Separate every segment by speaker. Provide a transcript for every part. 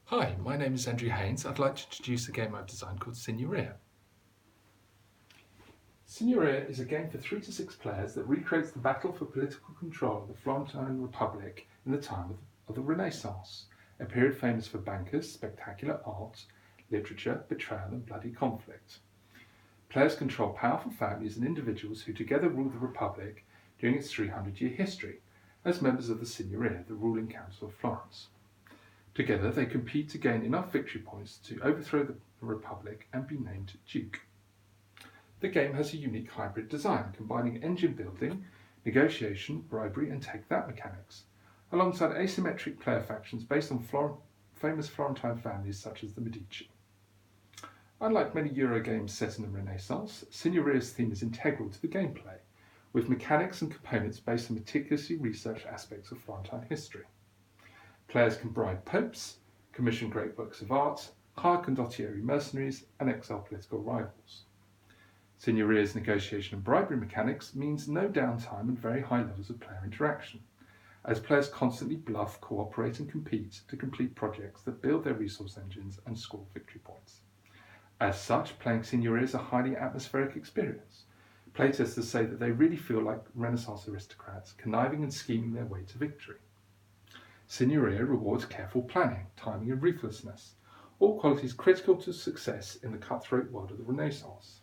Speaker 1: Hi, my name is Andrew Haynes. I'd like to introduce a game I've designed called Signoria. Signoria is a game for 3 to 6 players that recreates the battle for political control of the Florentine Republic in the time of the Renaissance, a period famous for bankers, spectacular art, literature, betrayal and bloody conflict. Players control powerful families and individuals who together rule the Republic during its 300-year history as members of the Signoria, the ruling council of Florence. Together they compete to gain enough victory points to overthrow the Republic and be named Duke. The game has a unique hybrid design, combining engine building, negotiation, bribery and take-that mechanics, alongside asymmetric player factions based on famous Florentine families such as the Medici. Unlike many Euro games set in the Renaissance, Signoria's theme is integral to the gameplay, with mechanics and components based on meticulously researched aspects of Florentine history. Players can bribe popes, commission great works of art, hire condottieri mercenaries, and exile political rivals. Signoria's negotiation and bribery mechanics means no downtime and very high levels of player interaction, as players constantly bluff, cooperate and compete to complete projects that build their resource engines and score victory points. As such, playing Signoria is a highly atmospheric experience. Playtesters say that they really feel like Renaissance aristocrats conniving and scheming their way to victory. Signoria rewards careful planning, timing and ruthlessness, all qualities critical to success in the cutthroat world of the Renaissance.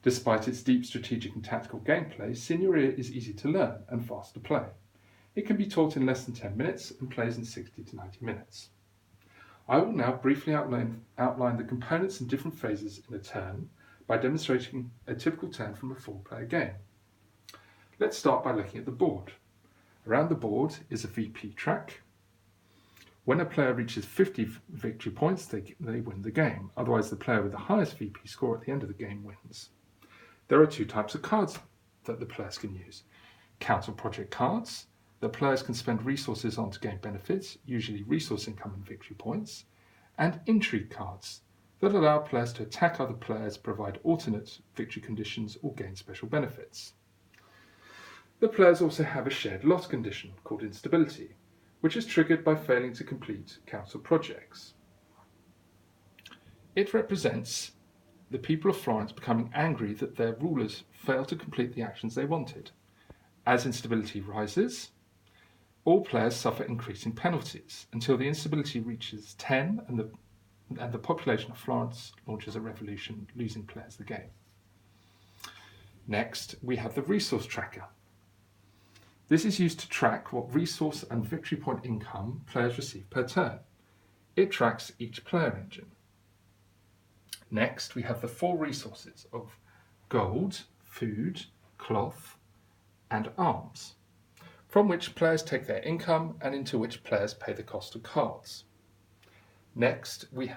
Speaker 1: Despite its deep strategic and tactical gameplay, Signoria is easy to learn and fast to play. It can be taught in less than 10 minutes and plays in 60 to 90 minutes. I will now briefly outline the components and different phases in a turn by demonstrating a typical turn from a 4-player game. Let's start by looking at the board. Around the board is a VP track. When a player reaches 50 victory points, they win the game. Otherwise, the player with the highest VP score at the end of the game wins. There are 2 types of cards that the players can use. Council project cards, that players can spend resources on to gain benefits, usually resource income and victory points, and intrigue cards, that allow players to attack other players, provide alternate victory conditions, or gain special benefits. The players also have a shared loss condition called instability, which is triggered by failing to complete council projects. It represents the people of Florence becoming angry that their rulers failed to complete the actions they wanted. As instability rises, all players suffer increasing penalties until the instability reaches 10 and the population of Florence launches a revolution, losing players the game. Next, we have the resource tracker. This is used to track what resource and victory point income players receive per turn. It tracks each player engine. Next, we have the 4 resources of gold, food, cloth, and arms, from which players take their income and into which players pay the cost of cards. Next, we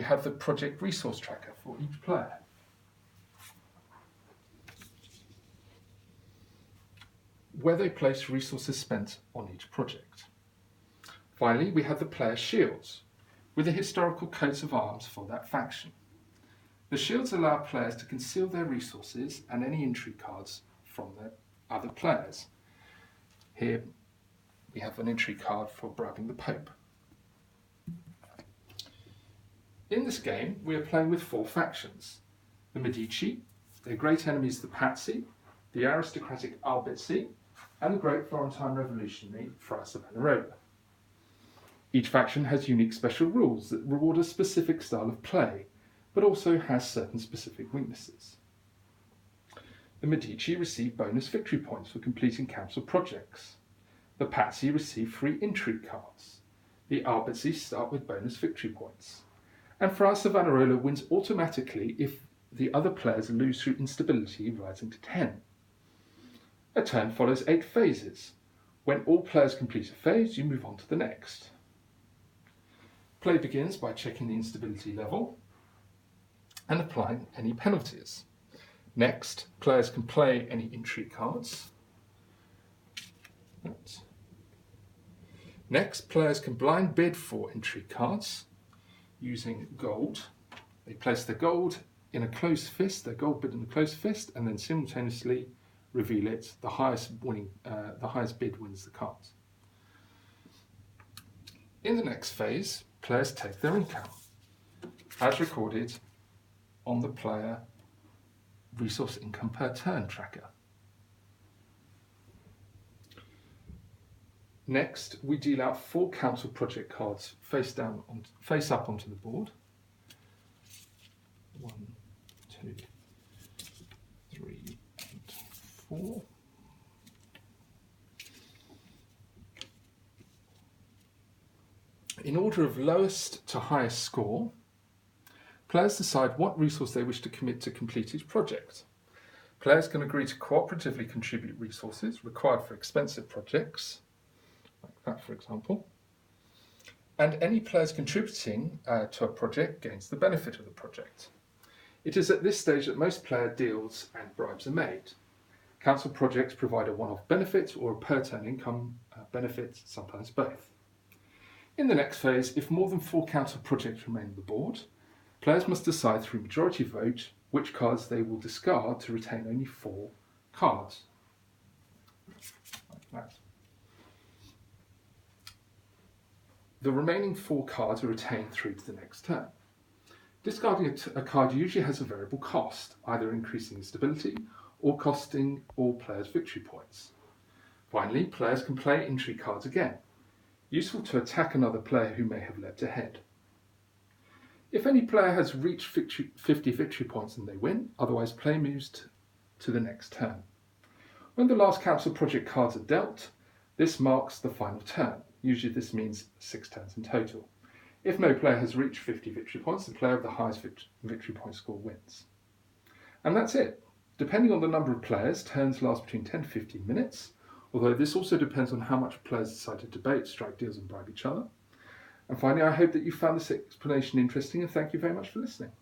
Speaker 1: have the project resource tracker for each player. Where they place resources spent on each project. Finally, we have the player shields, with the historical coats of arms for that faction. The shields allow players to conceal their resources and any intrigue cards from their other players. Here we have an intrigue card for bribing the Pope. In this game, we are playing with 4 factions: the Medici, their great enemies the Pazzi, the aristocratic Albizzi, and the great Florentine revolutionary Fra Savonarola. Each faction has unique special rules that reward a specific style of play, but also has certain specific weaknesses. The Medici receive bonus victory points for completing council projects. The Pazzi receive free intrigue cards. The Albizzi start with bonus victory points. And Fra Savonarola wins automatically if the other players lose through instability, rising to 10. A turn follows 8 phases. When all players complete a phase, you move on to the next. Play begins by checking the instability level and applying any penalties. Next, players can play any intrigue cards. Next, players can blind bid for intrigue cards using gold. They place their gold in a closed fist, their gold bid in a closed fist, and then simultaneously reveal it. The highest bid wins the cards. In the next phase, players take their income, as recorded on the player resource income per turn tracker. Next, we deal out 4 council project cards face up onto the board. 1, 2, 3, and 4. In order of lowest to highest score, players decide what resource they wish to commit to complete each project. Players can agree to cooperatively contribute resources required for expensive projects, like that for example, and any players contributing to a project gains the benefit of the project. It is at this stage that most player deals and bribes are made. Council projects provide a one-off benefit or a per-turn income benefit, sometimes both. In the next phase, if more than 4 council projects remain on the board, players must decide through majority vote which cards they will discard to retain only 4 cards. Like that. The remaining 4 cards are retained through to the next turn. Discarding a card usually has a variable cost, either increasing stability or costing all players victory points. Finally, players can play entry cards again, useful to attack another player who may have leapt ahead. If any player has reached 50 victory points, then they win, otherwise play moves to the next turn. When the last council project cards are dealt, this marks the final turn. Usually this means 6 turns in total. If no player has reached 50 victory points, the player of the highest victory point score wins. And that's it. Depending on the number of players, turns last between 10 to 15 minutes, although this also depends on how much players decide to debate, strike deals and bribe each other. And finally, I hope that you found this explanation interesting, and thank you very much for listening.